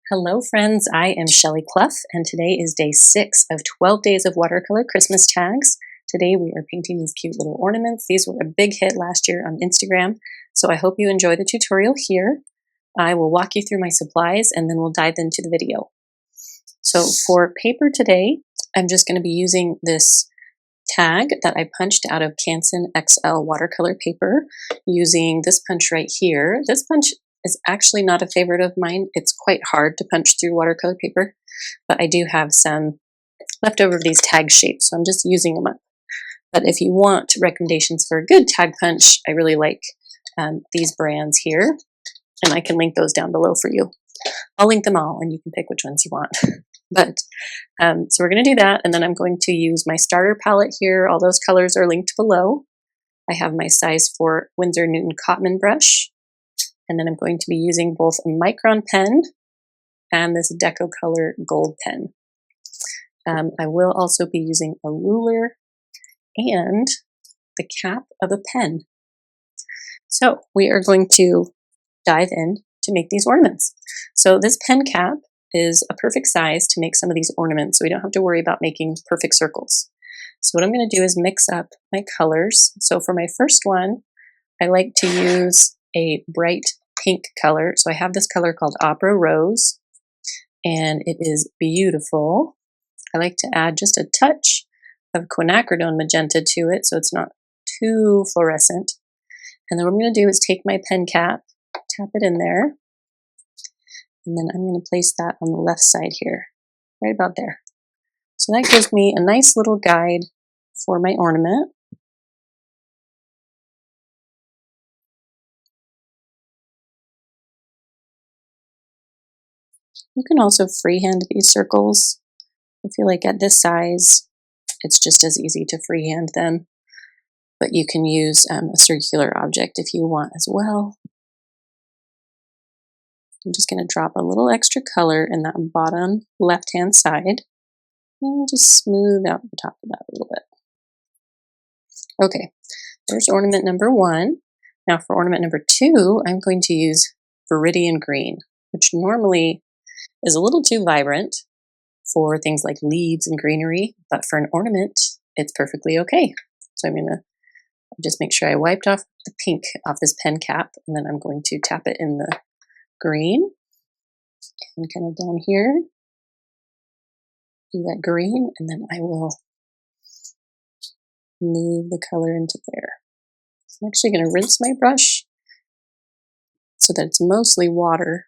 Hello friends, I am Shelley Clough and today is day 6 of 12 days of watercolor Christmas tags. Today we are painting these cute little ornaments. These were a big hit last year on Instagram, so I hope you enjoy the tutorial here. I will walk you through my supplies and then we'll dive into the video. So for paper today, I'm just going to be using this tag that I punched out of Canson XL watercolor paper using this punch right here. This punch is actually not a favorite of mine. It's quite hard to punch through watercolor paper, but I do have some left over of these tag shapes, so I'm just using them up. But if you want recommendations for a good tag punch, I really like these brands here, and I can link those down below for you. I'll link them all, and you can pick which ones you want. But so we're going to do that, and then I'm going to use my starter palette here. All those colors are linked below. I have my size 4 Winsor Newton Cotman brush, and then I'm going to be using both a micron pen and this Decocolor gold pen. I will also be using a ruler and the cap of a pen. So we are going to dive in to make these ornaments. So this pen cap is a perfect size to make some of these ornaments, so we don't have to worry about making perfect circles. So what I'm going to do is mix up my colors. So for my first one, I like to use a bright pink color. So I have this color called Opera Rose, and it is beautiful. I like to add just a touch of quinacridone magenta to it so it's not too fluorescent. And then what I'm going to do is take my pen cap, tap it in there, and then I'm going to place that on the left side here, right about there. So that gives me a nice little guide for my ornament. You can also freehand these circles. I feel like at this size, it's just as easy to freehand them, but you can use a circular object if you want as well. I'm just going to drop a little extra color in that bottom left-hand side and just smooth out the top of that a little bit. Okay, there's ornament number 1. Now for ornament number 2, I'm going to use Viridian Green, which normally is a little too vibrant for things like leaves and greenery, but for an ornament, it's perfectly okay. So I'm going to just make sure I wiped off the pink off this pen cap, and then I'm going to tap it in the green and kind of down here, do that green, and then I will move the color into there. So I'm actually going to rinse my brush so that it's mostly water,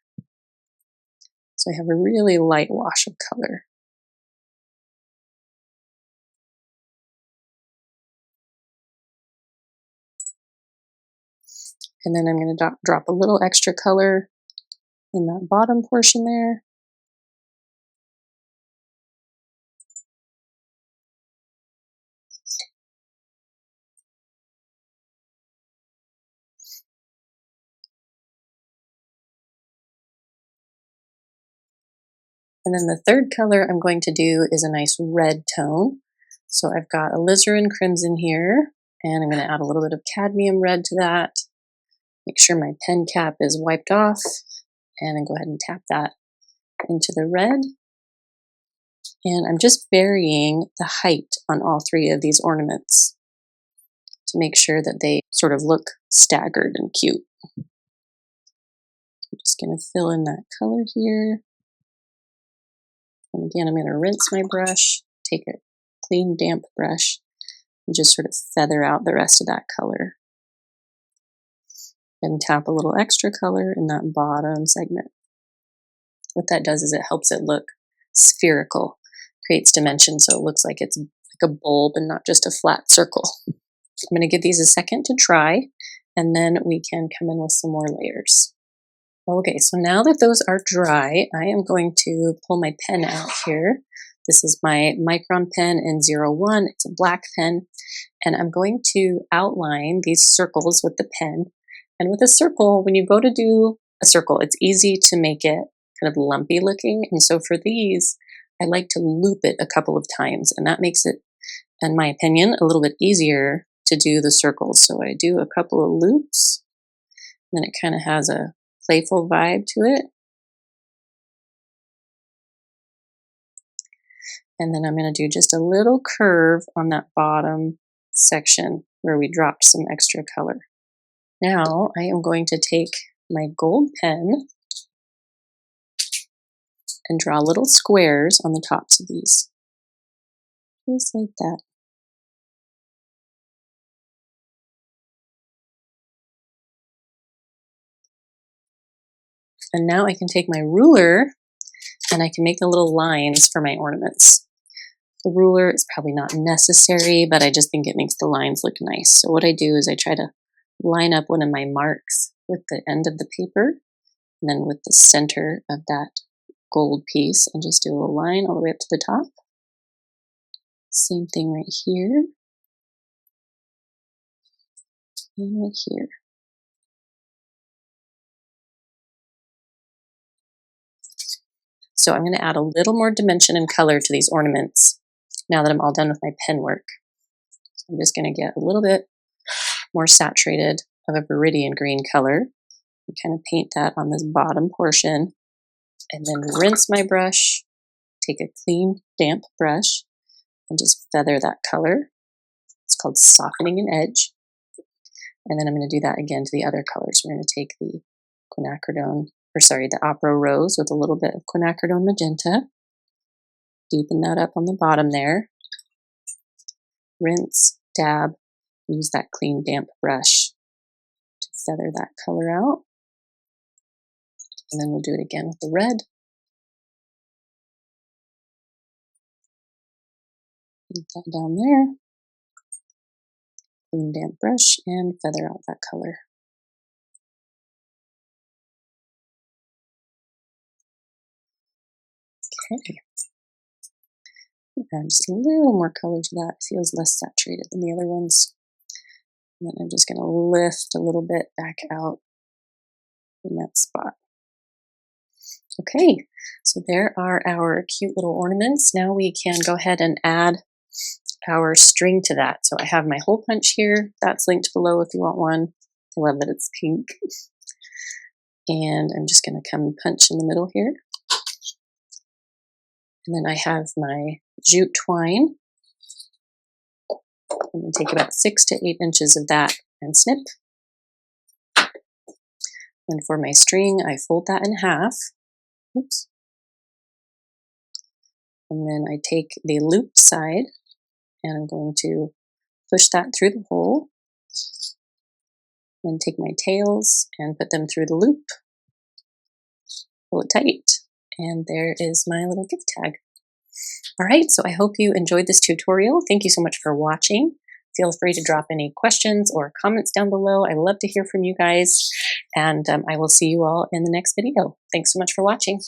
so I have a really light wash of color. And then I'm going to drop a little extra color in that bottom portion there. And then the third color I'm going to do is a nice red tone. So I've got alizarin crimson here, and I'm going to add a little bit of cadmium red to that. Make sure my pen cap is wiped off, and then go ahead and tap that into the red. And I'm just varying the height on all 3 of these ornaments to make sure that they sort of look staggered and cute. I'm just going to fill in that color here. And again, I'm going to rinse my brush, take a clean, damp brush, and just sort of feather out the rest of that color. And tap a little extra color in that bottom segment. What that does is it helps it look spherical, creates dimension so it looks like it's like a bulb and not just a flat circle. I'm going to give these a second to dry, and then we can come in with some more layers. Okay, so now that those are dry, I am going to pull my pen out here. This is my micron pen in 01. It's a black pen, and I'm going to outline these circles with the pen. And with a circle, when you go to do a circle, it's easy to make it kind of lumpy looking. And so for these, I like to loop it a couple of times, and that makes it, in my opinion, a little bit easier to do the circles. So I do a couple of loops, and then it kind of has a playful vibe to it. And then I'm going to do just a little curve on that bottom section where we dropped some extra color. Now I am going to take my gold pen and draw little squares on the tops of these. Just like that. And now I can take my ruler and I can make the little lines for my ornaments. The ruler is probably not necessary, but I just think it makes the lines look nice. So what I do is I try to line up one of my marks with the end of the paper, and then with the center of that gold piece, and just do a little line all the way up to the top. Same thing right here, and right here. So I'm going to add a little more dimension and color to these ornaments now that I'm all done with my pen work. So I'm just going to get a little bit more saturated of a viridian green color and kind of paint that on this bottom portion, and then rinse my brush, take a clean damp brush, and just feather that color. It's called softening an edge. And then I'm going to do that again to the other colors. We're going to take the the opera rose with a little bit of quinacridone magenta, deepen that up on the bottom there, rinse, dab, use that clean damp brush to feather that color out. And then we'll do it again with the red. Put that down there, clean damp brush, and feather out that color. Okay. Add just a little more color to that. It feels less saturated than the other ones. And then I'm just going to lift a little bit back out in that spot. Okay, so there are our cute little ornaments. Now we can go ahead and add our string to that. So I have my hole punch here. That's linked below if you want one. I love that it's pink. And I'm just going to come and punch in the middle here. And then I have my jute twine. I'm going to take about 6 to 8 inches of that and snip. And for my string, I fold that in half. Oops. And then I take the looped side and I'm going to push that through the hole. Then take my tails and put them through the loop. Pull it tight. And there is my little gift tag. All right, so I hope you enjoyed this tutorial. Thank you so much for watching. Feel free to drop any questions or comments down below. I love to hear from you guys. And I will see you all in the next video. Thanks so much for watching.